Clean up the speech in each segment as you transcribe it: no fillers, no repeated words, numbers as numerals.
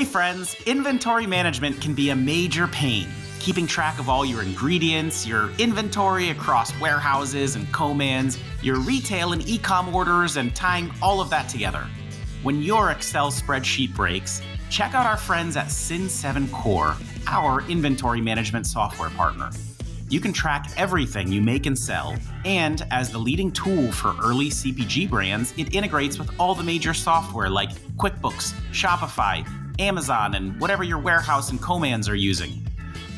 Hey friends, inventory management can be a major pain. Keeping track of all your ingredients, your inventory across warehouses and co-mans, your retail and e-com orders, and tying all of that together. When your Excel spreadsheet breaks, check out our friends at Sin7 Core, our inventory management software partner. You can track everything you make and sell, and as the leading tool for early CPG brands, it integrates with all the major software like QuickBooks, Shopify, Amazon, and whatever your warehouse and co-mans are using.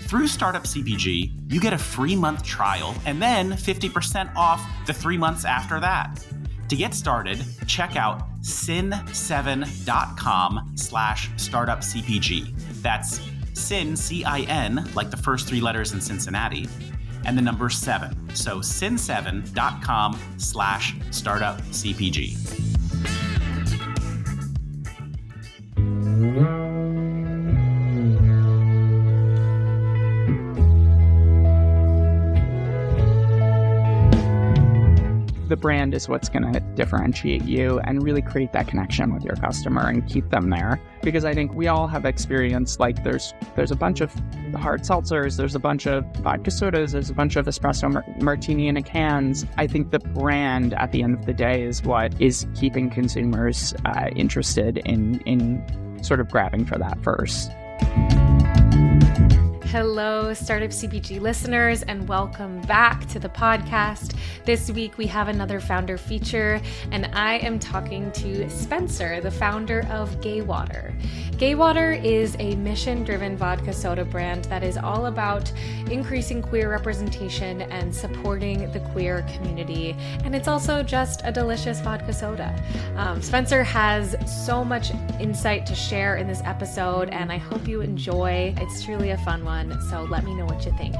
Through Startup CPG, you get a free month trial and then 50% off the 3 months after that. To get started, check out sin7.com/startupcpg. That's Sin, C-I-N, like the first 3 letters in Cincinnati, and the number 7. So sin7.com/startupcpg. The brand is what's going to differentiate you and really create that connection with your customer and keep them there. Because I think we all have experience, like there's a bunch of hard seltzers, there's a bunch of vodka sodas, there's a bunch of espresso martini in a cans. I think the brand at the end of the day is what is keeping consumers interested in sort of grabbing for that first. Hello, Startup CPG listeners, and welcome back to the podcast. This week, we have another founder feature, and I am talking to Spencer, the founder of Gay Water. Gay Water is a mission-driven vodka soda brand that is all about increasing queer representation and supporting the queer community, and it's also just a delicious vodka soda. Spencer has so much insight to share in this episode, and I hope you enjoy. It's truly a fun one. So let me know what you think.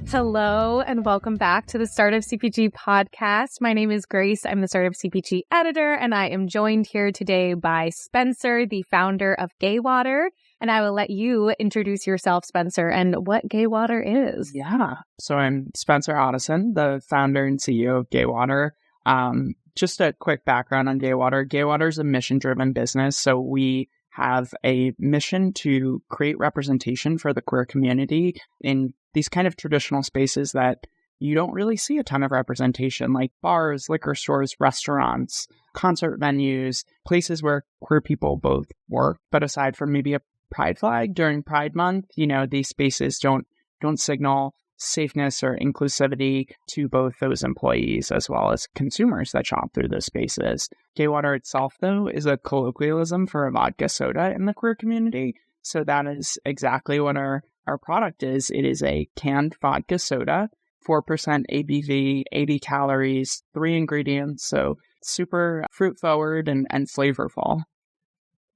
Hello, and welcome back to the Startup CPG podcast. My name is Grace. I'm the Startup CPG editor, and I am joined here today by Spencer, the founder of Gay Water. And I will let you introduce yourself, Spencer, and what Gay Water is. Yeah. So I'm Spencer Hoddeson, the founder and CEO of Gay Water. Just a quick background on Gay Water. Gay Water is a mission-driven business, so we have a mission to create representation for the queer community in these kind of traditional spaces that you don't really see a ton of representation, like bars, liquor stores, restaurants, concert venues, places where queer people both work. But aside from maybe a pride flag during Pride Month, these spaces don't signal safeness or inclusivity to both those employees as well as consumers that shop through those spaces. Gay Water itself, though, is a colloquialism for a vodka soda in the queer community. So that is exactly what our product is. It is a canned vodka soda, 4% ABV, 80 calories, 3 ingredients. So super fruit forward and flavorful.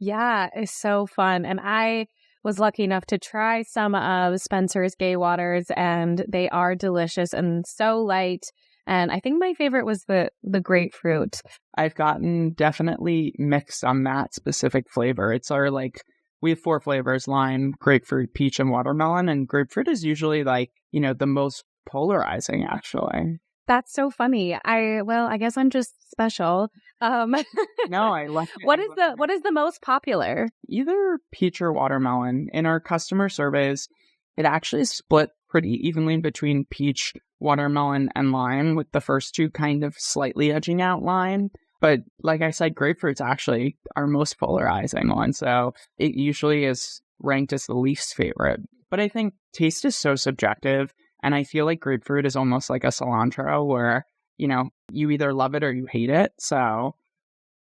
Yeah, it's so fun. And I was lucky enough to try some of Spencer's Gay Waters, and they are delicious and so light. And I think my favorite was the grapefruit. I've gotten definitely mixed on that specific flavor. It's we have 4 flavors: lime, grapefruit, peach, and watermelon. And grapefruit is usually the most polarizing, actually. That's so funny. I guess I'm just special. No, I like it. What is the most popular? Either peach or watermelon. In our customer surveys, it actually is split pretty evenly between peach, watermelon, and lime, with the first 2 kind of slightly edging out lime. But like I said, grapefruit's actually our most polarizing one. So it usually is ranked as the least favorite. But I think taste is so subjective. And I feel like grapefruit is almost like a cilantro where, you either love it or you hate it. So,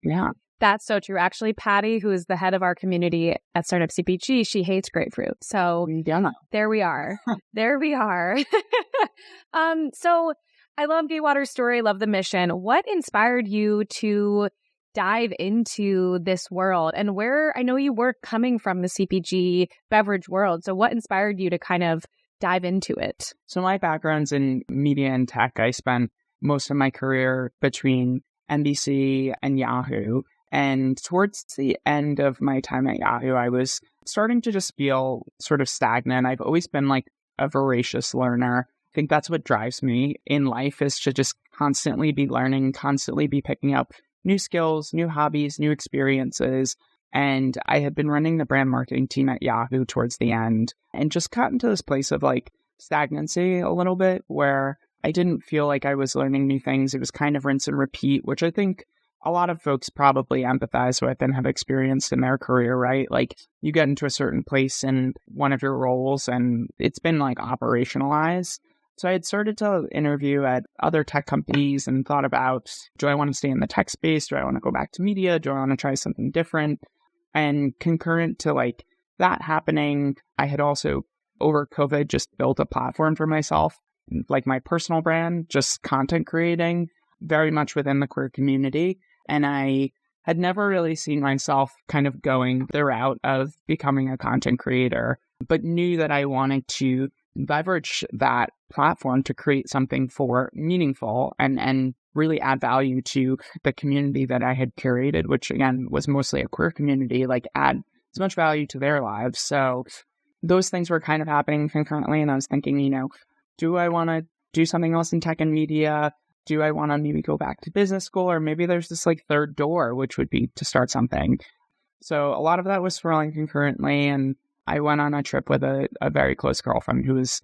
yeah. That's so true. Actually, Patty, who is the head of our community at Startup CPG, she hates grapefruit. So yeah. There we are. There we are. So I love Gay Water's story. I love the mission. What inspired you to dive into this world? And where, I know you were coming from the CPG beverage world. So what inspired you to kind of dive into it? So my background's in media and tech. I spent most of my career between NBC and Yahoo. And towards the end of my time at Yahoo, I was starting to just feel sort of stagnant. I've always been a voracious learner. I think that's what drives me in life, is to just constantly be learning, constantly be picking up new skills, new hobbies, new experiences. And I had been running the brand marketing team at Yahoo towards the end and just got into this place of like stagnancy a little bit where I didn't feel like I was learning new things. It was kind of rinse and repeat, which I think a lot of folks probably empathize with and have experienced in their career, right? Like you get into a certain place in one of your roles and it's been like operationalized. So I had started to interview at other tech companies and thought about, do I want to stay in the tech space? Do I want to go back to media? Do I want to try something different? And concurrent to like that happening, I had also over COVID just built a platform for myself, like my personal brand, just content creating very much within the queer community. And I had never really seen myself kind of going the route of becoming a content creator, but knew that I wanted to leverage that platform to create something for meaningful and really add value to the community that I had curated, which again was mostly a queer community, like add as much value to their lives. So those things were kind of happening concurrently. And I was thinking, do I want to do something else in tech and media? Do I want to maybe go back to business school? Or maybe there's this like third door, which would be to start something. So a lot of that was swirling concurrently. And I went on a trip with a very close girlfriend who was,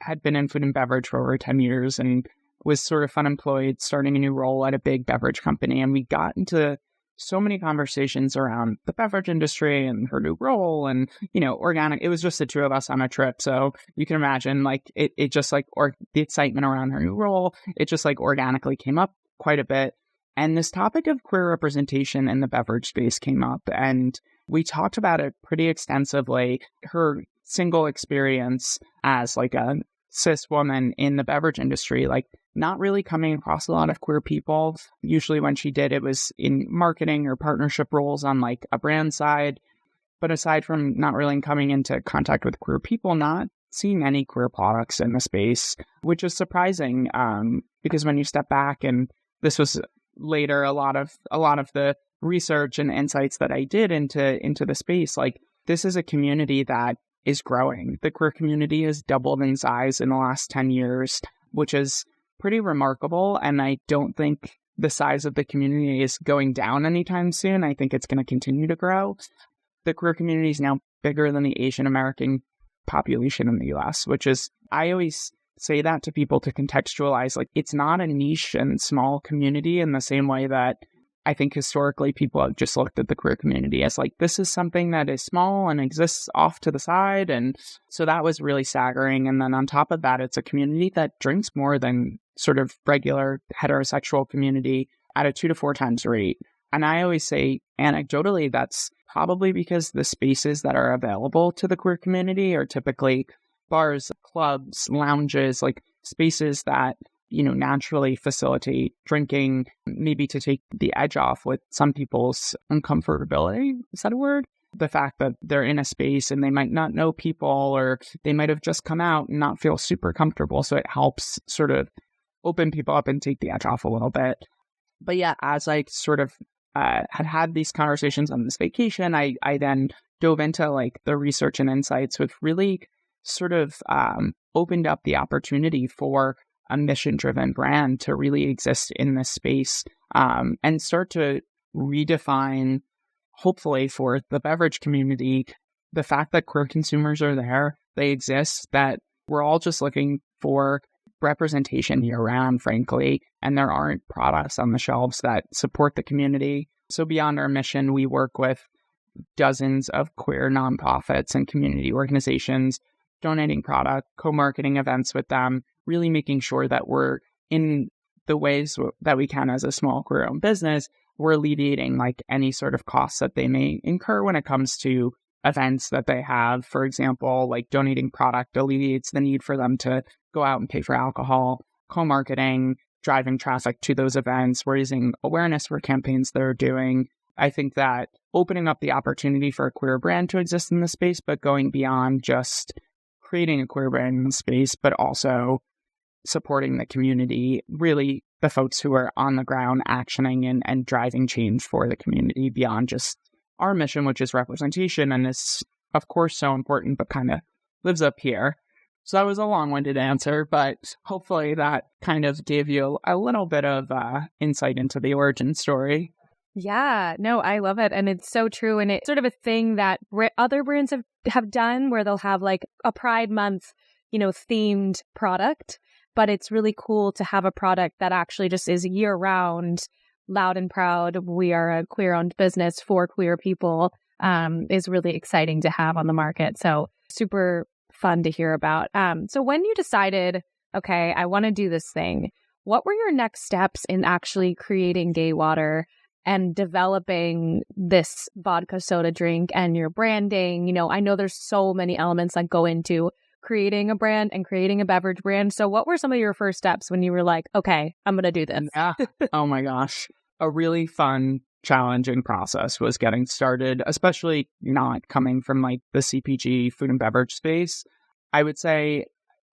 had been in food and beverage for over 10 years and was sort of unemployed, starting a new role at a big beverage company. And we got into so many conversations around the beverage industry and her new role and, organic. It was just the two of us on a trip. So you can imagine like it just like, or the excitement around her new role, it just like organically came up quite a bit. And this topic of queer representation in the beverage space came up and we talked about it pretty extensively. Her single experience as like a cis woman in the beverage industry, like not really coming across a lot of queer people. Usually when she did, it was in marketing or partnership roles on like a brand side. But aside from not really coming into contact with queer people, not seeing any queer products in the space, which is surprising because when you step back, and this was later a lot of the research and insights that I did into the space, like this is a community that is growing. The queer community has doubled in size in the last 10 years, which is pretty remarkable. And I don't think the size of the community is going down anytime soon. I think it's going to continue to grow. The queer community is now bigger than the Asian American population in the US, which is, I always say that to people to contextualize, like it's not a niche and small community in the same way that I think historically people have just looked at the queer community as like, this is something that is small and exists off to the side. And so that was really staggering. And then on top of that, it's a community that drinks more than sort of regular heterosexual community at a 2 to 4 times rate. And I always say anecdotally, that's probably because the spaces that are available to the queer community are typically bars, clubs, lounges, like spaces that naturally facilitate drinking, maybe to take the edge off with some people's uncomfortability. Is that a word? The fact that they're in a space and they might not know people or they might have just come out and not feel super comfortable. So it helps sort of open people up and take the edge off a little bit. But yeah, as I sort of had these conversations on this vacation, I then dove into like the research and insights, which really sort of opened up the opportunity for a mission-driven brand to really exist in this space and start to redefine, hopefully for the beverage community, the fact that queer consumers are there, they exist, that we're all just looking for representation year-round, frankly, and there aren't products on the shelves that support the community. So beyond our mission, we work with dozens of queer nonprofits and community organizations, donating product, co-marketing events with them, really making sure that we're in the ways that we can as a small queer-owned business, we're alleviating like any sort of costs that they may incur when it comes to events that they have. For example, like donating product alleviates the need for them to go out and pay for alcohol, co-marketing, driving traffic to those events, raising awareness for campaigns they're doing. I think that opening up the opportunity for a queer brand to exist in the space, but going beyond just creating a queer brand in the space, but also supporting the community, really the folks who are on the ground actioning and driving change for the community beyond just our mission, which is representation. And is, of course, so important, but kind of lives up here. So that was a long-winded answer, but hopefully that kind of gave you a little bit of insight into the origin story. Yeah, no, I love it. And it's so true. And it's sort of a thing that other brands have done where they'll have like a Pride Month, themed product. But it's really cool to have a product that actually just is year round, loud and proud. We are a queer owned business for queer people, is really exciting to have on the market. So super fun to hear about. So when you decided, okay, I want to do this thing, what were your next steps in actually creating Gay Water and developing this vodka soda drink and your branding? I know there's so many elements that go into creating a brand and creating a beverage brand. So what were some of your first steps when you were like, okay, I'm going to do this? Yeah. Oh my gosh. A really fun, challenging process was getting started, especially not coming from like the CPG food and beverage space. I would say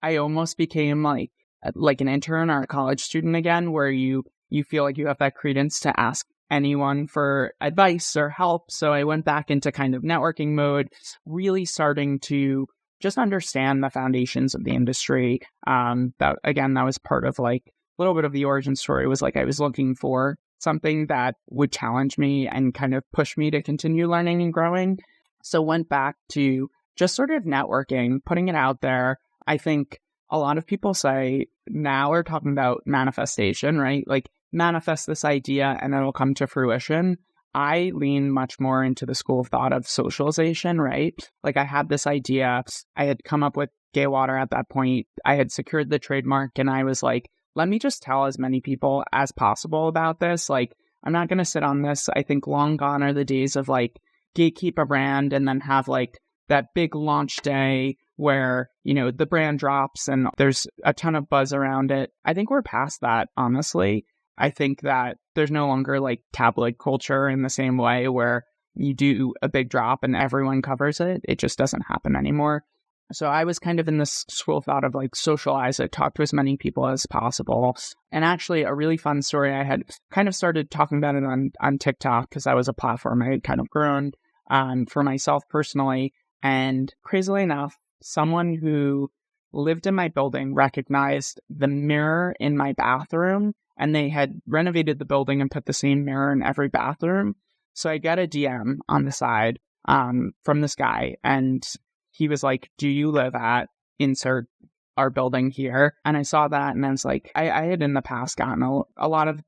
I almost became like an intern or a college student again, where you feel like you have that credence to ask anyone for advice or help. So I went back into kind of networking mode, really starting to just understand the foundations of the industry. That was part of like a little bit of the origin story, was like I was looking for something that would challenge me and kind of push me to continue learning and growing. So went back to just sort of networking, putting it out there. I think a lot of people say now we're talking about manifestation, right? Like manifest this idea and it'll come to fruition. I lean much more into the school of thought of socialization, right? Like I had this idea, I had come up with Gay Water at that point. I had secured the trademark and I was like, let me just tell as many people as possible about this. Like, I'm not going to sit on this. I think long gone are the days of like gatekeep a brand and then have like that big launch day where, the brand drops and there's a ton of buzz around it. I think we're past that, honestly. I think that there's no longer like tabloid culture in the same way where you do a big drop and everyone covers it. It just doesn't happen anymore. So I was kind of in this school of thought of like socialize it, talk to as many people as possible. And actually a really fun story, I had kind of started talking about it on TikTok because that was a platform I had kind of grown for myself personally. And crazily enough, someone who lived in my building recognized the mirror in my bathroom, and they had renovated the building and put the same mirror in every bathroom. So I got a DM on the side from this guy, and he was like, do you live at insert our building here? And I saw that and I was like, I had in the past gotten a lot of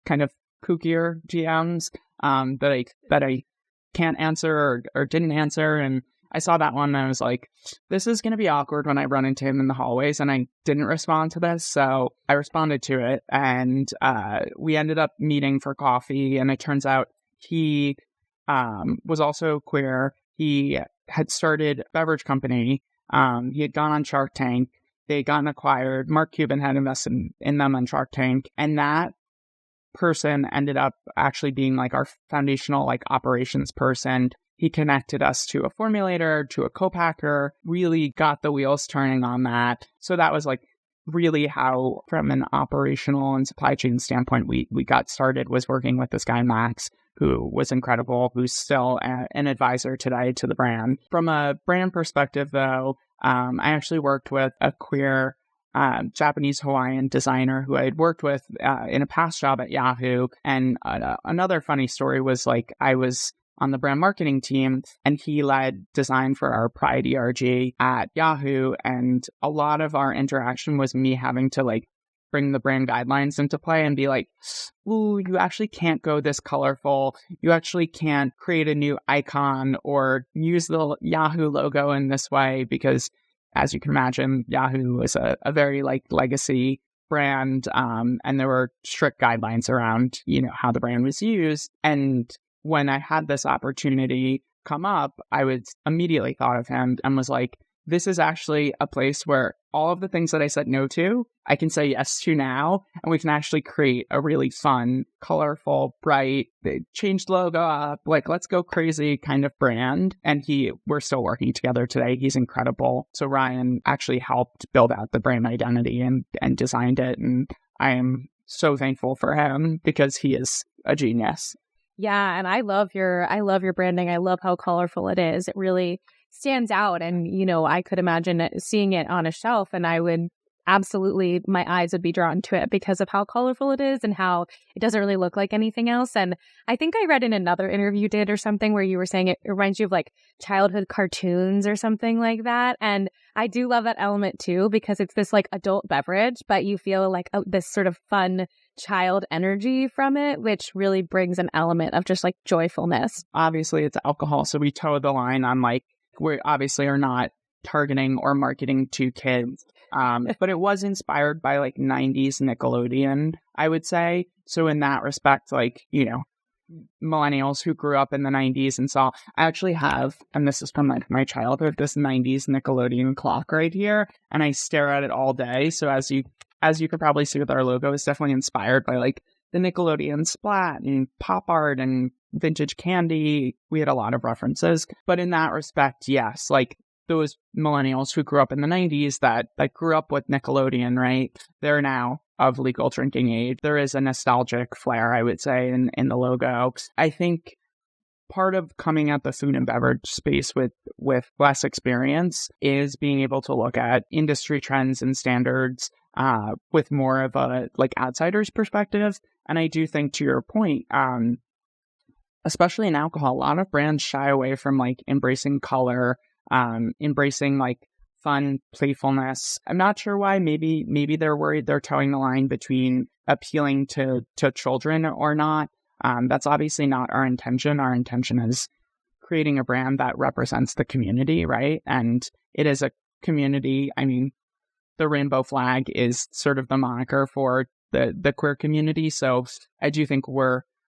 kind of kookier DMs that I can't answer or didn't answer. And I saw that one and I was like, this is going to be awkward when I run into him in the hallways. And I didn't respond to this. So I responded to it and we ended up meeting for coffee. And it turns out he was also queer. He had started a beverage company. He had gone on Shark Tank. They had gotten acquired. Mark Cuban had invested in them on Shark Tank. And that person ended up actually being like our foundational like operations person. He connected us to a formulator, to a co-packer, really got the wheels turning on that. So that was like really how, from an operational and supply chain standpoint, we got started, was working with this guy, Max, who was incredible, who's still an advisor today to the brand. From a brand perspective, though, I actually worked with a queer Japanese Hawaiian designer who I had worked with in a past job at Yahoo. And another funny story was like I was on the brand marketing team and he led design for our Pride ERG at Yahoo. And a lot of our interaction was me having to like bring the brand guidelines into play and be like, ooh, you actually can't go this colorful. You actually can't create a new icon or use the Yahoo logo in this way because, as you can imagine, Yahoo is a very like legacy brand, and there were strict guidelines around, how the brand was used. And when I had this opportunity come up, I was immediately thought of him and was like, this is actually a place where all of the things that I said no to, I can say yes to now, and we can actually create a really fun, colorful, bright, they changed logo up, like let's go crazy kind of brand. And we're still working together today. He's incredible. So Ryan actually helped build out the brand identity and designed it. And I am so thankful for him because he is a genius. Yeah, and I love your branding. I love how colorful it is. It really stands out. And, I could imagine seeing it on a shelf and I would absolutely my eyes would be drawn to it because of how colorful it is and how it doesn't really look like anything else. And I think I read in another interview you did or something where you were saying it reminds you of like childhood cartoons or something like that. And I do love that element too, because it's this like adult beverage, but you feel like this sort of fun child energy from it, which really brings an element of just like joyfulness. Obviously, it's alcohol, so we toe the line on like, we obviously are not targeting or marketing to kids. But it was inspired by like 90s Nickelodeon, I would say. So in that respect, like, you know, millennials who grew up in the 90s and saw, I actually have, and this is from my childhood, this 90s Nickelodeon clock right here, and I stare at it all day. So as you could probably see with our logo, it's definitely inspired by like the Nickelodeon Splat and pop art and vintage candy. We had a lot of references. But in that respect, yes, like those millennials who grew up in the 90s that grew up with Nickelodeon, right? They're now of legal drinking age. There is a nostalgic flair, I would say, in the logo. I think part of coming at the food and beverage space with less experience is being able to look at industry trends and standards with more of a like outsider's perspective. And I do think, to your point, especially in alcohol, a lot of brands shy away from like embracing color, embracing like fun playfulness. I'm not sure why. Maybe they're worried they're towing the line between appealing to children or not. That's obviously not our intention. Our intention is creating a brand that represents the community, right? And it is a community. I mean, the rainbow flag is sort of the moniker for the queer community. So I do think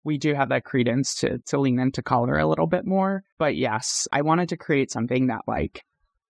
we do have that credence to lean into color a little bit more. But yes, I wanted to create something that like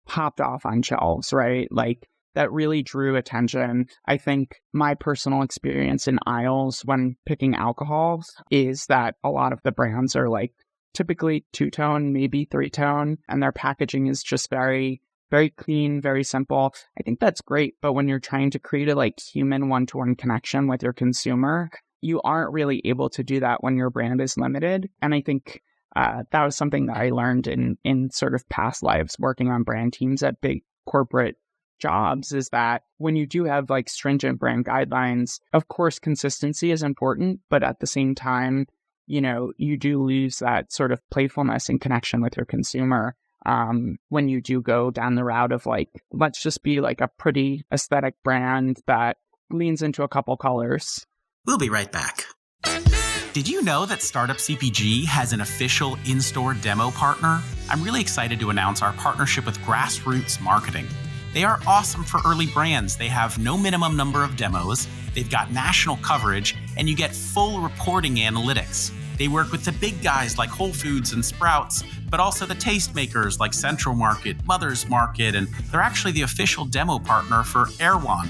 popped off on shelves, right? Like that really drew attention. I think my personal experience in aisles when picking alcohol is that a lot of the brands are like typically 2-tone, maybe 3-tone, and their packaging is just very, very clean, very simple. I think that's great. But when you're trying to create a like human one-to-one connection with your consumer, you aren't really able to do that when your brand is limited. And I think that was something that I learned in sort of past lives working on brand teams at big corporate jobs, is that when you do have like stringent brand guidelines, of course, consistency is important, but at the same time, you know, you do lose that sort of playfulness and connection with your consumer when you do go down the route of like, let's just be like a pretty aesthetic brand that leans into a couple colors. We'll be right back. Did you know that Startup CPG has an official in-store demo partner? I'm really excited to announce our partnership with Grassroots Marketing. They are awesome for early brands. They have no minimum number of demos, they've got national coverage, and you get full reporting analytics. They work with the big guys like Whole Foods and Sprouts, but also the tastemakers like Central Market, Mother's Market, and they're actually the official demo partner for Erewhon.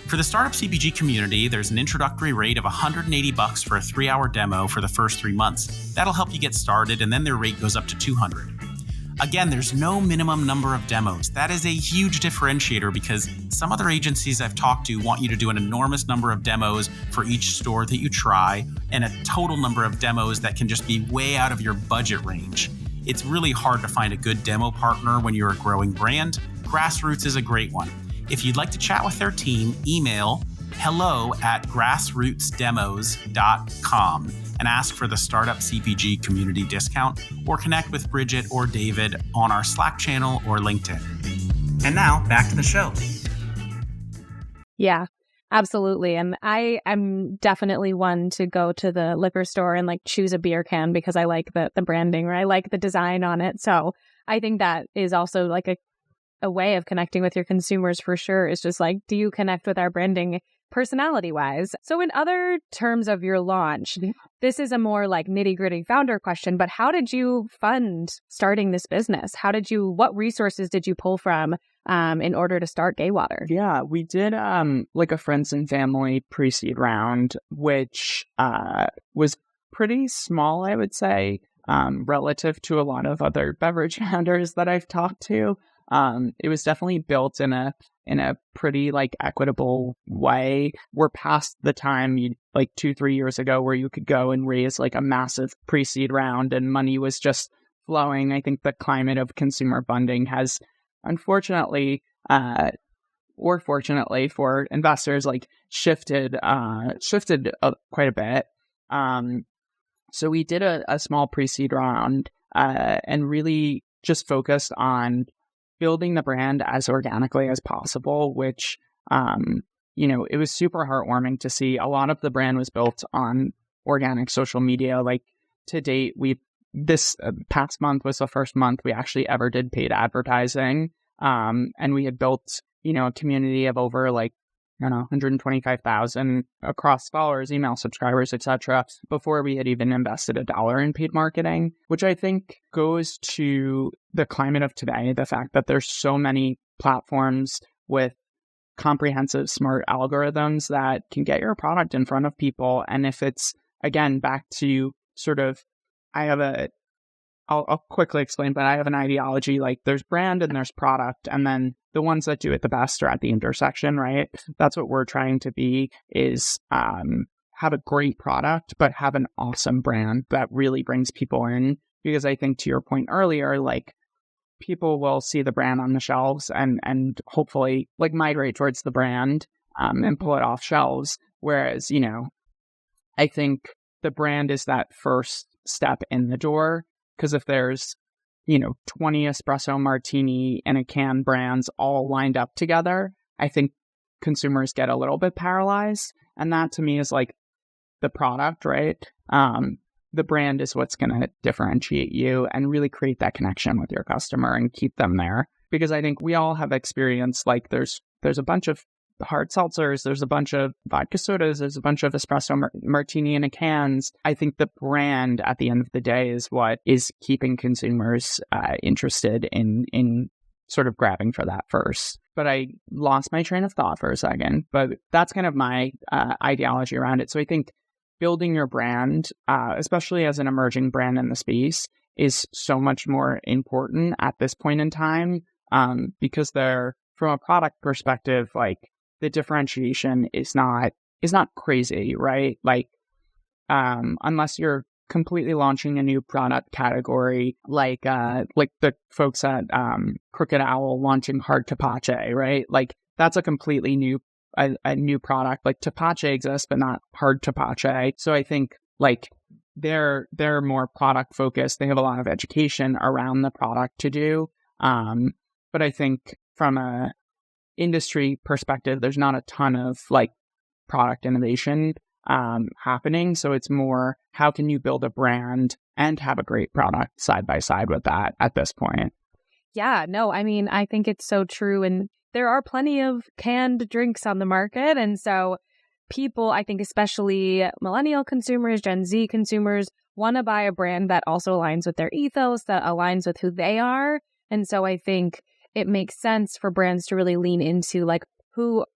For the Startup CPG community, there's an introductory rate of $180 for a 3-hour demo for the first 3 months. That'll help you get started, and then their rate goes up to $200. Again, there's no minimum number of demos. That is a huge differentiator because some other agencies I've talked to want you to do an enormous number of demos for each store that you try, and a total number of demos that can just be way out of your budget range. It's really hard to find a good demo partner when you're a growing brand. Grassroots is a great one. If you'd like to chat with their team, email hello@grassrootsdemos.com and ask for the Startup CPG community discount, or connect with Bridget or David on our Slack channel or LinkedIn. And now, back to the show. Yeah, absolutely. And I am definitely one to go to the liquor store and like choose a beer can because I like the branding, or I like the design on it. So I think that is also like a way of connecting with your consumers for sure, is just like, do you connect with our branding personality wise? So in other terms of your launch, this is a more like nitty gritty founder question, but how did you fund starting this business? What resources did you pull from in order to start Gaywater? Yeah, we did like a friends and family pre-seed round, which was pretty small, I would say, relative to a lot of other beverage founders that I've talked to. It was definitely built in a pretty like equitable way. We're past the time like 2-3 years ago where you could go and raise like a massive pre-seed round and money was just flowing. I think the climate of consumer funding has unfortunately or fortunately for investors, like shifted quite a bit. So we did a small pre-seed round and really just focused on building the brand as organically as possible, which, it was super heartwarming to see. A lot of the brand was built on organic social media. Like to date, this past month was the first month we actually ever did paid advertising. And we had built, a community of over 125,000 across followers, email subscribers, etc., before we had even invested $1 in paid marketing, which I think goes to the climate of today, the fact that there's so many platforms with comprehensive smart algorithms that can get your product in front of people. And if it's, again, back to sort of, I'll quickly explain, but I have an ideology, like there's brand and there's product, and then the ones that do it the best are at the intersection, right? That's what we're trying to be, is have a great product, but have an awesome brand that really brings people in. Because I think to your point earlier, like people will see the brand on the shelves and hopefully like migrate towards the brand and pull it off shelves. Whereas, I think the brand is that first step in the door. Because if there's, 20 espresso martini and a can brands all lined up together, I think consumers get a little bit paralyzed. And that to me is like the product, right? The brand is what's going to differentiate you and really create that connection with your customer and keep them there. Because I think we all have experienced, like there's a bunch of hard seltzers, there's a bunch of vodka sodas, there's a bunch of espresso martini in a cans. I think the brand at the end of the day is what is keeping consumers interested in sort of grabbing for that first. But I lost my train of thought for a second, but that's kind of my ideology around it. So I think building your brand, especially as an emerging brand in the space, is so much more important at this point in time, because from a product perspective, like the differentiation is not crazy, right? Like, unless you're completely launching a new product category, like the folks at Crooked Owl launching hard tepache, right? Like that's a completely new product. Like tepache exists, but not hard tepache. So I think like they're more product focused. They have a lot of education around the product to do. But I think from a industry perspective, there's not a ton of like product innovation happening. So it's more, how can you build a brand and have a great product side by side with that at this point? Yeah, no, I mean, I think it's so true. And there are plenty of canned drinks on the market. And so people, I think especially millennial consumers, Gen Z consumers, want to buy a brand that also aligns with their ethos, that aligns with who they are. And so I think it makes sense for brands to really lean into like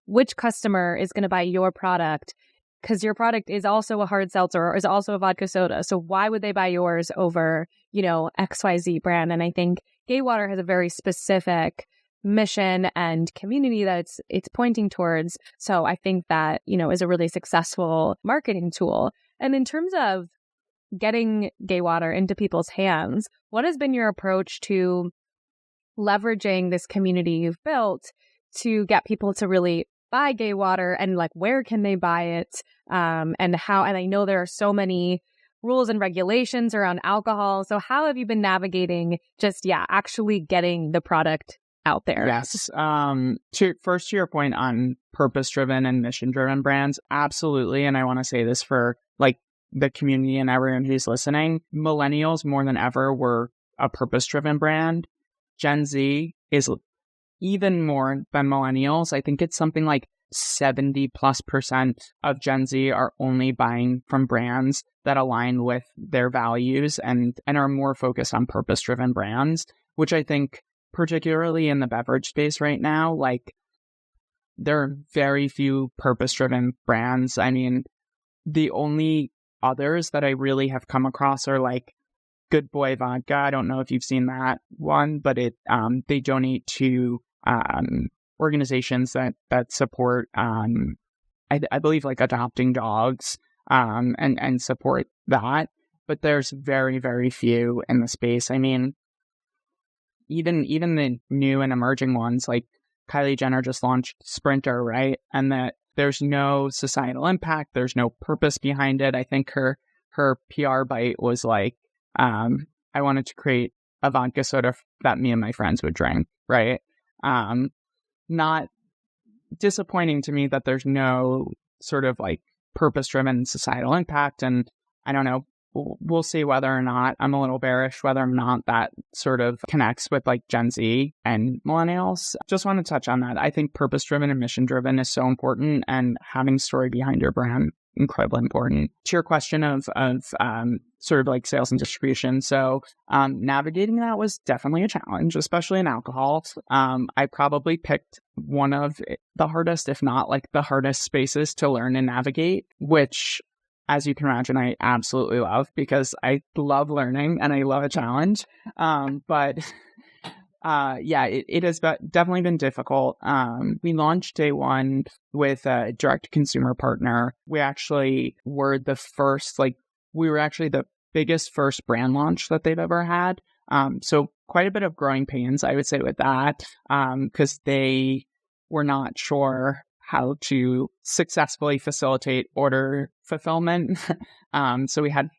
which customer is going to buy your product, because your product is also a hard seltzer or is also a vodka soda. So why would they buy yours over, XYZ brand? And I think Gaywater has a very specific mission and community that it's pointing towards. So I think that, is a really successful marketing tool. And in terms of getting Gaywater into people's hands, what has been your approach to leveraging this community you've built to get people to really buy Gaywater, and like where can they buy it, and how? And I know there are so many rules and regulations around alcohol. So how have you been navigating just actually getting the product out there? Yes. To your point on purpose-driven and mission-driven brands, absolutely. And I want to say this for like the community and everyone who's listening. Millennials more than ever were a purpose-driven brand. Gen Z is even more than millennials. I think it's something like 70+% of Gen Z are only buying from brands that align with their values and are more focused on purpose-driven brands, which I think particularly in the beverage space right now, like there are very few purpose-driven brands. I mean, the only others that I really have come across are like Good Boy Vodka. I don't know if you've seen that one, but they donate to organizations that support I believe like adopting dogs and support that. But there's very, very few in the space. I mean, even the new and emerging ones, like Kylie Jenner just launched Sprinter, right? And that there's no societal impact, there's no purpose behind it. I think her PR bite was like, I wanted to create a vodka soda that me and my friends would drink, right? Not disappointing to me that there's no sort of like purpose-driven societal impact. And I don't know, we'll see whether or not, I'm a little bearish whether or not that sort of connects with like Gen Z and millennials. Just want to touch on that. I think purpose-driven and mission-driven is so important, and having story behind your brand, incredibly important. To your question of sort of like sales and distribution. So navigating that was definitely a challenge, especially in alcohol. I probably picked one of the hardest, if not like the hardest spaces to learn and navigate, which, as you can imagine, I absolutely love because I love learning and I love a challenge. It has definitely been difficult. We launched day one with a direct-to-consumer partner. We actually were the first, we were actually the biggest first brand launch that they've ever had. So quite a bit of growing pains, I would say, with that, because they were not sure how to successfully facilitate order fulfillment. So we had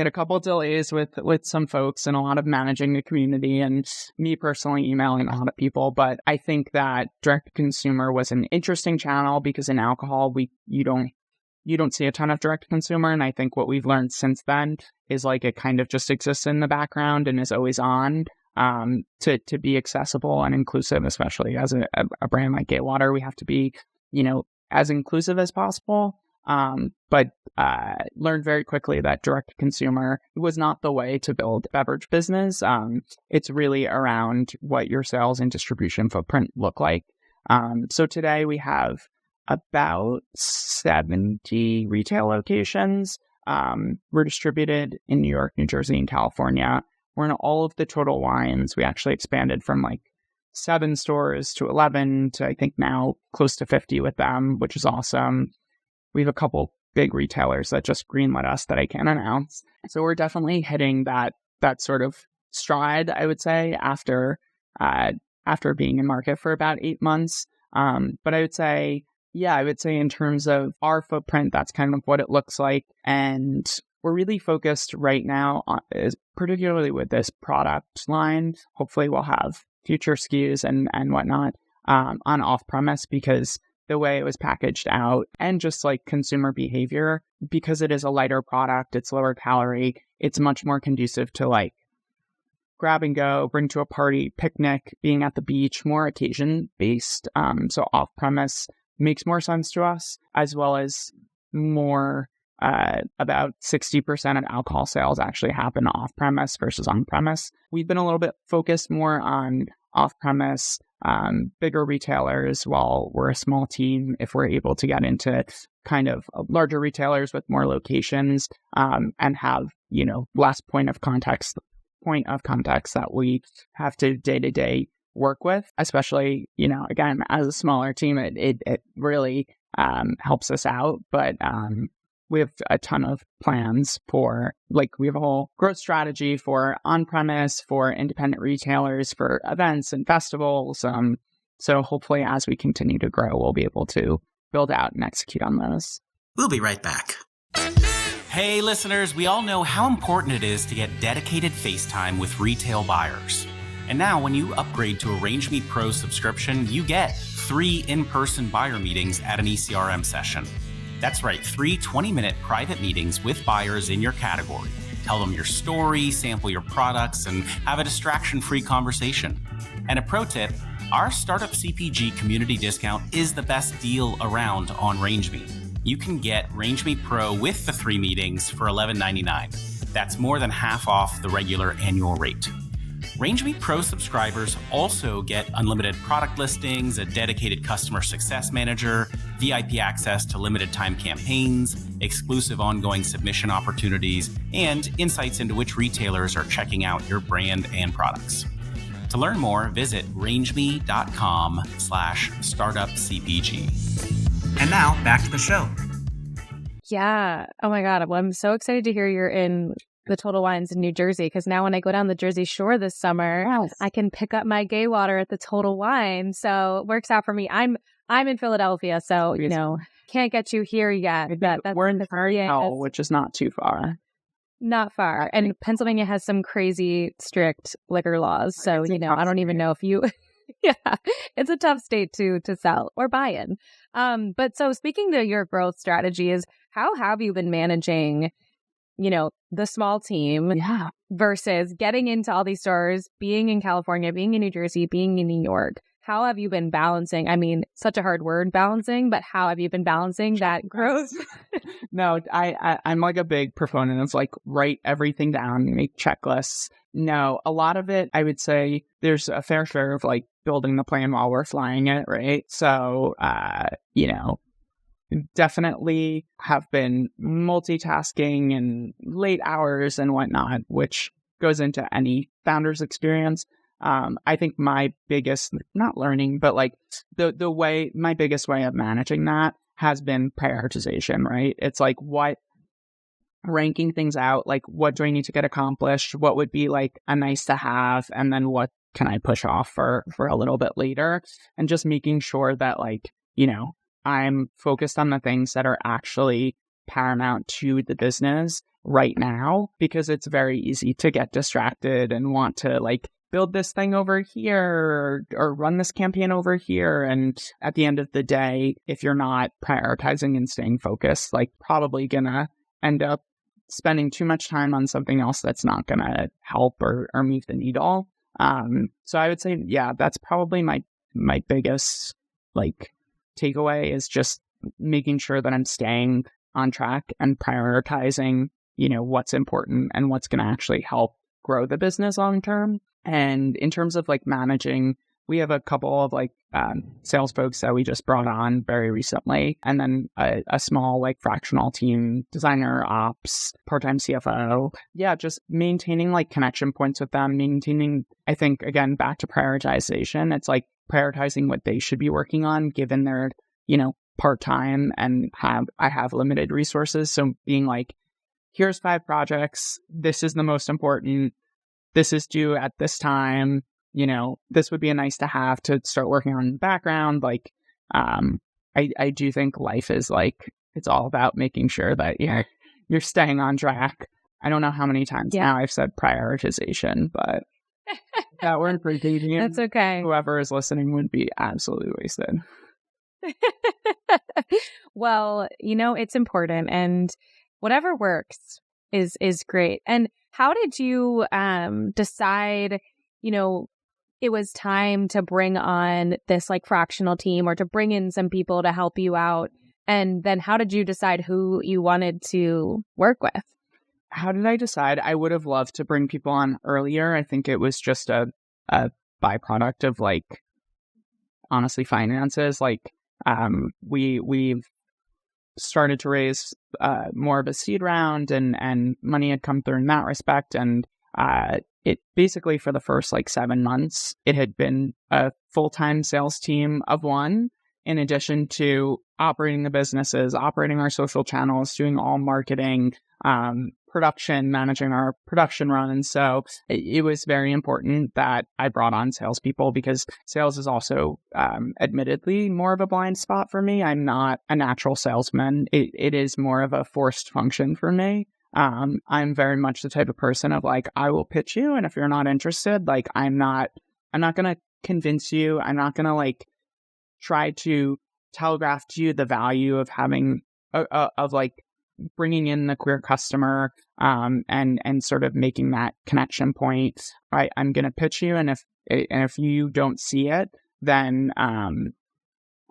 a couple of delays with some folks and a lot of managing the community and me personally emailing a lot of people. But I think that direct to consumer was an interesting channel because in alcohol, you don't see a ton of direct to consumer. And I think what we've learned since then is like it kind of just exists in the background and is always on, to be accessible and inclusive, especially as a brand like Gatewater. We have to be, as inclusive as possible. But learned very quickly that direct to consumer was not the way to build a beverage business. It's really around what your sales and distribution footprint look like. So today we have about 70 retail locations. We're distributed in New York, New Jersey, and California. We're in all of the Total Wines. We actually expanded from 7 stores to 11 to I think now close to 50 with them, which is awesome. We have a couple big retailers that just greenlit us that I can't announce. So we're definitely hitting that sort of stride, I would say, after being in market for about 8 months. But I would say in terms of our footprint, that's kind of what it looks like. And we're really focused right now on, particularly with this product line. Hopefully we'll have future SKUs and whatnot on off-premise, because the way it was packaged out and just like consumer behavior, because it is a lighter product, it's lower calorie, it's much more conducive to like grab and go, bring to a party, picnic, being at the beach, more occasion based. So off-premise makes more sense to us, as well as more, about 60% of alcohol sales actually happen off-premise versus on-premise. We've been a little bit focused more on off-premise, bigger retailers, while we're a small team. If we're able to get into kind of larger retailers with more locations, and have, less point of context that we have to day-to-day work with, especially, again, as a smaller team, it really helps us out. But we have a ton of plans for, we have a whole growth strategy for on-premise, for independent retailers, for events and festivals. So hopefully as we continue to grow, we'll be able to build out and execute on those. We'll be right back. Hey, listeners, we all know how important it is to get dedicated face time with retail buyers. And now when you upgrade to a RangeMeet Pro subscription, you get 3 in-person buyer meetings at an ECRM session. That's right, 3 20-minute private meetings with buyers in your category. Tell them your story, sample your products, and have a distraction-free conversation. And a pro tip, our Startup CPG community discount is the best deal around on RangeMeet. You can get RangeMeet Pro with the 3 meetings for $11.99. That's more than half off the regular annual rate. RangeMeet Pro subscribers also get unlimited product listings, a dedicated customer success manager, VIP access to limited time campaigns, exclusive ongoing submission opportunities, and insights into which retailers are checking out your brand and products. To learn more, visit rangeme.com/startupcpg. And now back to the show. Yeah. Oh my God. Well, I'm so excited to hear you're in the Total Wines in New Jersey, because now when I go down the Jersey Shore this summer, Yes. I can pick up my gay water at the Total Wine. So it works out for me. I'm in Philadelphia, so can't get you here yet. We're in Tarrytown, which is not too far. Not far. And Pennsylvania has some crazy strict liquor laws. So, I don't even know if you yeah, it's a tough state to sell or buy in. But so speaking to your growth strategies, how have you been managing, the small team versus getting into all these stores, being in California, being in New Jersey, being in New York? How have you been balancing? I mean, such a hard word, balancing, but how have you been balancing that growth? No, I'm like a big proponent of like write everything down, make checklists. No, a lot of it, I would say there's a fair share of like building the plan while we're flying it, right? So, definitely have been multitasking and late hours and whatnot, which goes into any founder's experience. I think my biggest, not learning, but like my biggest way of managing that has been prioritization, right? It's like ranking things out, like what do I need to get accomplished? What would be like a nice to have? And then what can I push off for a little bit later? And just making sure that like, I'm focused on the things that are actually paramount to the business right now, because it's very easy to get distracted and want to like build this thing over here or run this campaign over here. And at the end of the day, if you're not prioritizing and staying focused, like probably gonna end up spending too much time on something else that's not gonna help or move the needle. So I would say, that's probably my biggest like takeaway is just making sure that I'm staying on track and prioritizing, what's important and what's going to actually help grow the business long term. And in terms of like managing, we have a couple of like sales folks that we just brought on very recently, and then a small like fractional team, designer, ops, part-time CFO. Yeah, just maintaining like connection points with them, I think, again, back to prioritization. It's like prioritizing what they should be working on given their, part-time and I have limited resources. So being like, here's 5 projects. This is the most important. This is due at this time. This would be a nice to have to start working on in the background. Like, I do think life is like, it's all about making sure that you're staying on track. I don't know how many times now I've said prioritization, but that weren't for dating. That's okay. Whoever is listening would be absolutely wasted. Well, it's important, and whatever works is great. And how did you decide, it was time to bring on this like fractional team or to bring in some people to help you out? And then how did you decide who you wanted to work with? How did I decide? I would have loved to bring people on earlier. I think it was just a byproduct of like, honestly, finances. Like, we've started to raise more of a seed round, and money had come through in that respect. And it basically, for the first like 7 months, it had been a full-time sales team of 1, in addition to operating the businesses, operating our social channels, doing all marketing, production, managing our production run. And so it was very important that I brought on salespeople, because sales is also admittedly more of a blind spot for me. I'm not a natural salesman. It is more of a forced function for me. I'm very much the type of person of like, I will pitch you, and if you're not interested, like I'm not going to convince you. I'm not going to like try to telegraph to you the value of having of like bringing in the queer customer, and sort of making that connection point. Right, I'm going to pitch you, and if you don't see it, then I'm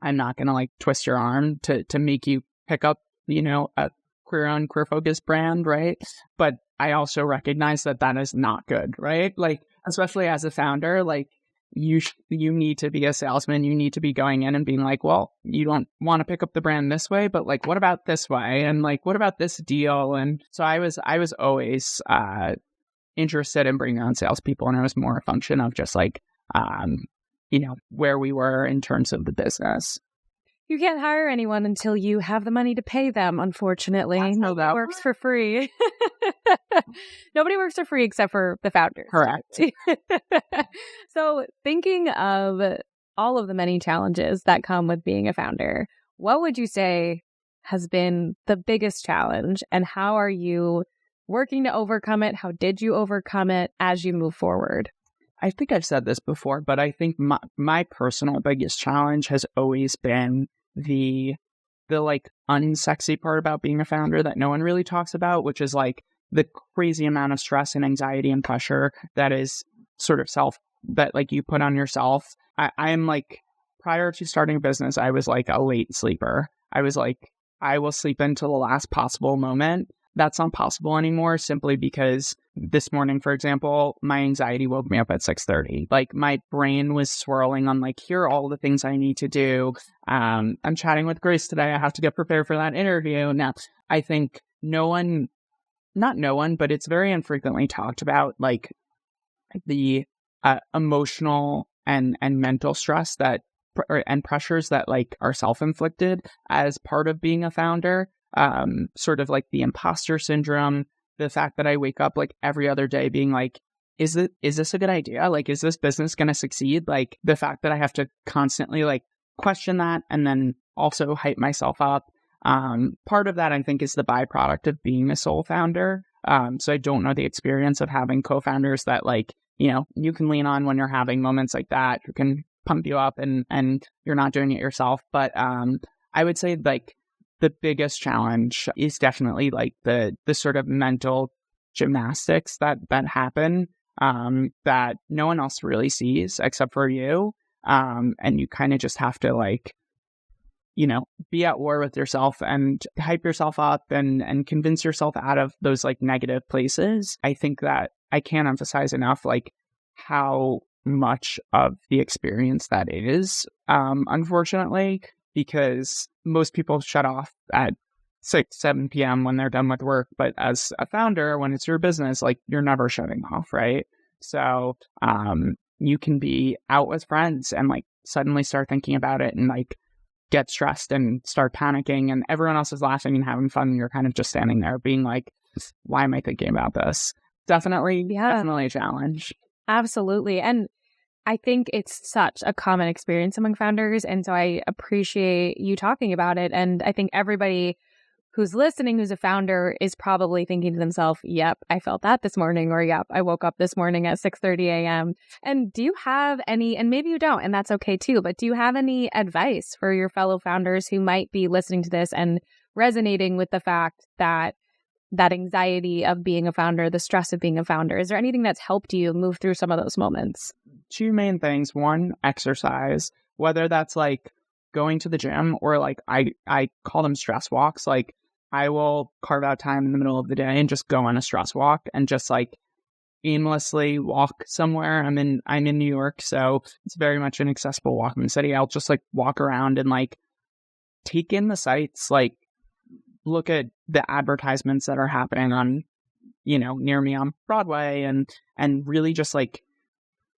not going to like twist your arm to make you pick up, a queer-owned, queer-focused brand, right? But I also recognize that is not good, right? Like, especially as a founder, like you need to be a salesman. You need to be going in and being like, well, you don't want to pick up the brand this way, but like, what about this way? And like, what about this deal? And so I was always interested in bringing on salespeople, and it was more a function of just like, where we were in terms of the business. You can't hire anyone until you have the money to pay them, unfortunately. Nobody works for free. Nobody works for free except for the founders. Correct. So thinking of all of the many challenges that come with being a founder, what would you say has been the biggest challenge, and how are you working to overcome it? How did you overcome it as you move forward? I think I've said this before, but I think my personal biggest challenge has always been the like unsexy part about being a founder that no one really talks about, which is like the crazy amount of stress and anxiety and pressure that is sort of that like you put on yourself. I'm like, prior to starting a business, I was like a late sleeper. I was like, I will sleep until the last possible moment. That's not possible anymore, simply because this morning, for example, my anxiety woke me up at 6:30. Like, my brain was swirling on like, here are all the things I need to do. I'm chatting with Grace today. I have to get prepared for that interview. Now, I think not no one, but it's very infrequently talked about, like the emotional and mental stress and pressures that like are self-inflicted as part of being a founder. Sort of like the imposter syndrome, the fact that I wake up like every other day being like, is this a good idea? Like, is this business going to succeed? Like, the fact that I have to constantly like question that and then also hype myself up. Part of that, I think, is the byproduct of being a sole founder. So I don't know the experience of having co-founders that like, you know, you can lean on when you're having moments like that, who can pump you up and you're not doing it yourself. But I would say like the biggest challenge is definitely like the sort of mental gymnastics that happen that no one else really sees except for you. And you kind of just have to like, you know, be at war with yourself and hype yourself up and convince yourself out of those like negative places. I think that I can't emphasize enough like how much of the experience that is, unfortunately, because most people shut off at 6-7 p.m. when they're done with work. But as a founder, when it's your business, like, you're never shutting off, right? So you can be out with friends and like suddenly start thinking about it and like get stressed and start panicking, and everyone else is laughing and having fun, and you're kind of just standing there being like, why am I thinking about this? Definitely a challenge. Absolutely. And I think it's such a common experience among founders. And so I appreciate you talking about it. And I think everybody who's listening, who's a founder, is probably thinking to themselves, yep, I felt that this morning, or yep, I woke up this morning at 6:30 a.m. And do you have any, and maybe you don't, and that's okay too, but do you have any advice for your fellow founders who might be listening to this and resonating with the fact that anxiety of being a founder, the stress of being a founder? Is there anything that's helped you move through some of those moments? Two main things. One, exercise, whether that's like going to the gym or like I call them stress walks. Like, I will carve out time in the middle of the day and just go on a stress walk and just like aimlessly walk somewhere. I'm in New York, so it's very much an accessible walking city. I'll just like walk around and like take in the sights, like look at the advertisements that are happening on, you know, near me on Broadway, and really just like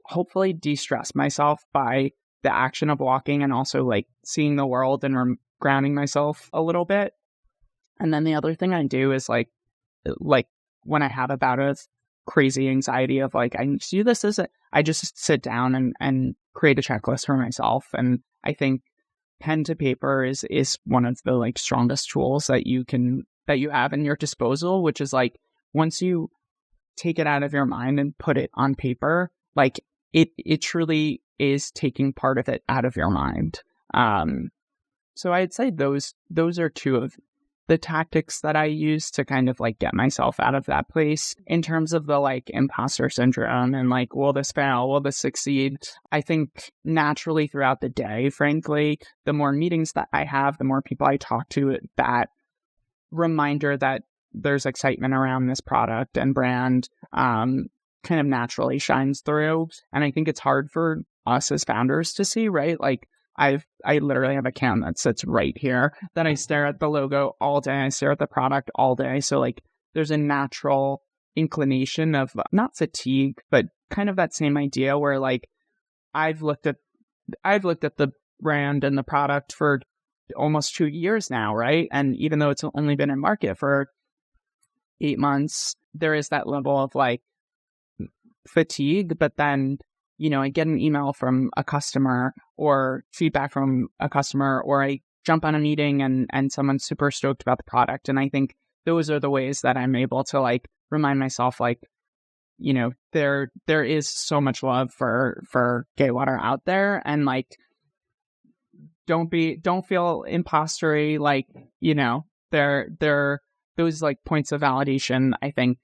hopefully de-stress myself by the action of walking, and also like seeing the world and grounding myself a little bit. And then the other thing I do is like when I have a bout of crazy anxiety of like, I need to do this, I just sit down and create a checklist for myself. And I think pen to paper is one of the like strongest tools that you have in your disposal, which is like, once you take it out of your mind and put it on paper, like it truly is taking part of it out of your mind. So I'd say those are two of the tactics that I use to kind of like get myself out of that place. In terms of the like imposter syndrome and like, will this fail? Will this succeed? I think naturally throughout the day, frankly, the more meetings that I have, the more people I talk to, that reminder that there's excitement around this product and brand kind of naturally shines through. And I think it's hard for us as founders to see, right? Like, I literally have a can that sits right here that I stare at the logo all day. I stare at the product all day. So like, there's a natural inclination of not fatigue, but kind of that same idea where like, I've looked at the brand and the product for almost 2 years now, right? And even though it's only been in market for 8 months, there is that level of like fatigue. But then, I get an email from a customer or feedback from a customer, or I jump on a meeting and someone's super stoked about the product. And I think those are the ways that I'm able to like remind myself, like, there is so much love for gay water out there, and like, don't feel impostery. Like, those like points of validation, I think,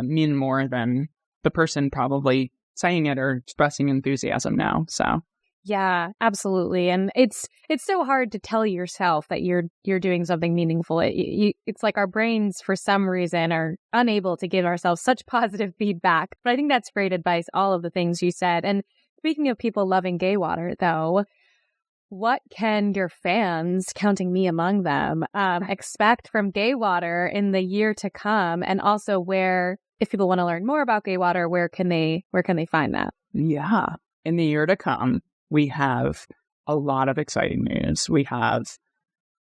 mean more than the person probably saying it or expressing enthusiasm now. So yeah, absolutely. And it's so hard to tell yourself that you're doing something meaningful. It's like our brains, for some reason, are unable to give ourselves such positive feedback. But I think that's great advice, all of the things you said. And speaking of people loving gay water, though, what can your fans, counting me among them, expect from gay water in the year to come? And also, where, if people want to learn more about gay water, where can they find that? Yeah, in the year to come, we have a lot of exciting news. We have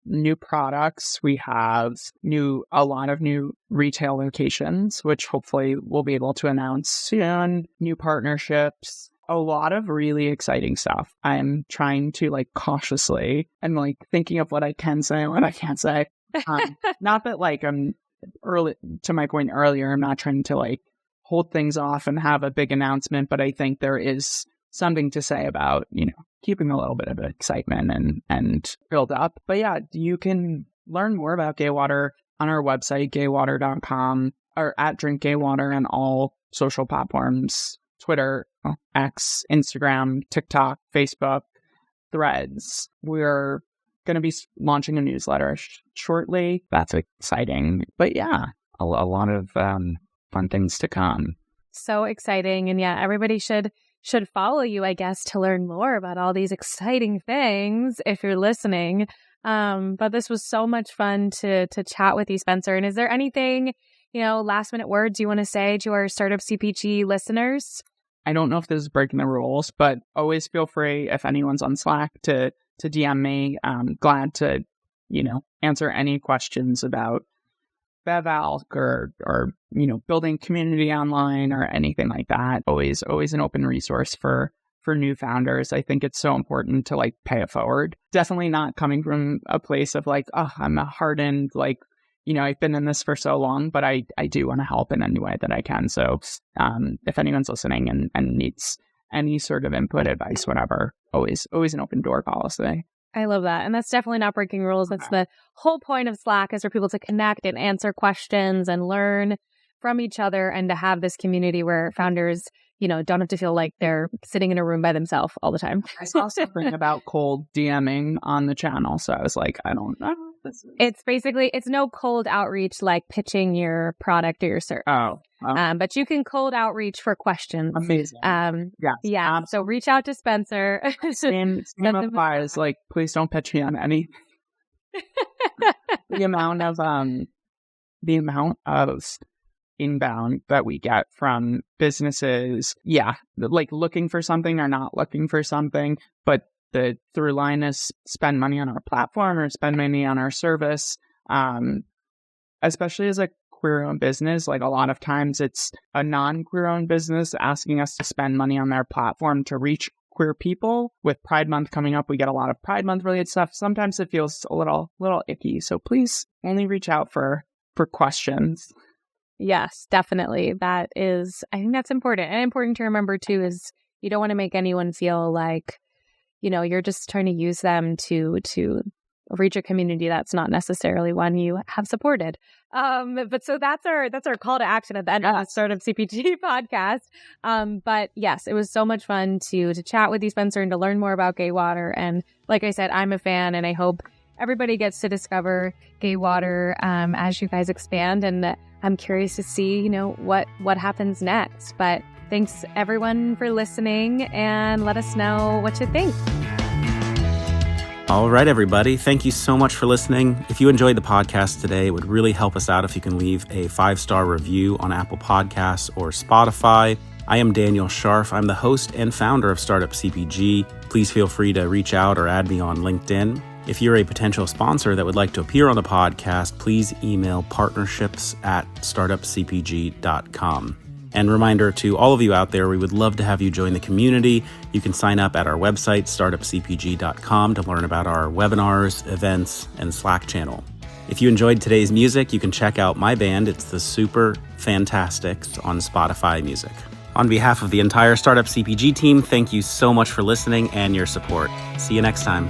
new products. We have a lot of new retail locations, which hopefully we'll be able to announce soon. New partnerships. A lot of really exciting stuff. I'm trying to like cautiously and like thinking of what I can say and what I can't say. Not that like I'm early, to my point earlier, I'm not trying to like hold things off and have a big announcement, but I think there is something to say about, keeping a little bit of excitement and build up. But yeah, you can learn more about gay water on our website, gaywater.com, or at Drink Gay Water on all social platforms, Twitter, X, Instagram, TikTok, Facebook, Threads. We're going to be launching a newsletter shortly. That's exciting. But yeah, a lot of fun things to come. So exciting. And yeah, everybody should follow you, I guess, to learn more about all these exciting things if you're listening. But this was so much fun to chat with you, Spencer. And is there anything, last minute words you want to say to our Startup CPG listeners? I don't know if this is breaking the rules, but always feel free, if anyone's on Slack, to DM me. I'm glad to, answer any questions about BevAlc or building community online or anything like that. Always an open resource for new founders. I think it's so important to like pay it forward. Definitely not coming from a place of like, oh, I'm a hardened, like, I've been in this for so long, but I do want to help in any way that I can. So if anyone's listening and needs any sort of input, advice, whatever, always an open door policy. I love that. And that's definitely not breaking rules. That's the whole point of Slack, is for people to connect and answer questions and learn from each other, and to have this community wwhere founders, don't have to feel like they're sitting in a room by themselves all the time. I saw something about cold DMing on the channel. So I was like, I don't know. It's no cold outreach like pitching your product or your service. But you can cold outreach for questions. Amazing. Yeah. Absolutely. So reach out to Spencer. Same applies. Like, please don't pitch me on any. The amount of inbound that we get from businesses, like looking for something or not looking for something, but the through line is spend money on our platform or spend money on our service. Especially as a queer-owned business, like a lot of times it's a non-queer-owned business asking us to spend money on their platform to reach queer people. With Pride Month coming up, we get a lot of Pride Month related stuff. Sometimes it feels a little icky. So please only reach out for questions. Yes, definitely. I think that's important. And important to remember too is you don't want to make anyone feel like, you're just trying to use them to reach a community that's not necessarily one you have supported. But so that's our call to action at the end of the Startup CPG podcast. But yes, it was so much fun to chat with you, Spencer, and to learn more about Gay Water. And like I said, I'm a fan, and I hope everybody gets to discover Gay Water as you guys expand. And I'm curious to see, what happens next. But thanks everyone for listening, and let us know what you think. All right, everybody. Thank you so much for listening. If you enjoyed the podcast today, it would really help us out if you can leave a 5-star review on Apple Podcasts or Spotify. I am Daniel Scharf. I'm the host and founder of Startup CPG. Please feel free to reach out or add me on LinkedIn. If you're a potential sponsor that would like to appear on the podcast, please email partnerships@startupcpg.com. And reminder to all of you out there, we would love to have you join the community. You can sign up at our website, startupcpg.com, to learn about our webinars, events, and Slack channel. If you enjoyed today's music, you can check out my band. It's the Super Fantastics on Spotify Music. On behalf of the entire Startup CPG team, thank you so much for listening and your support. See you next time.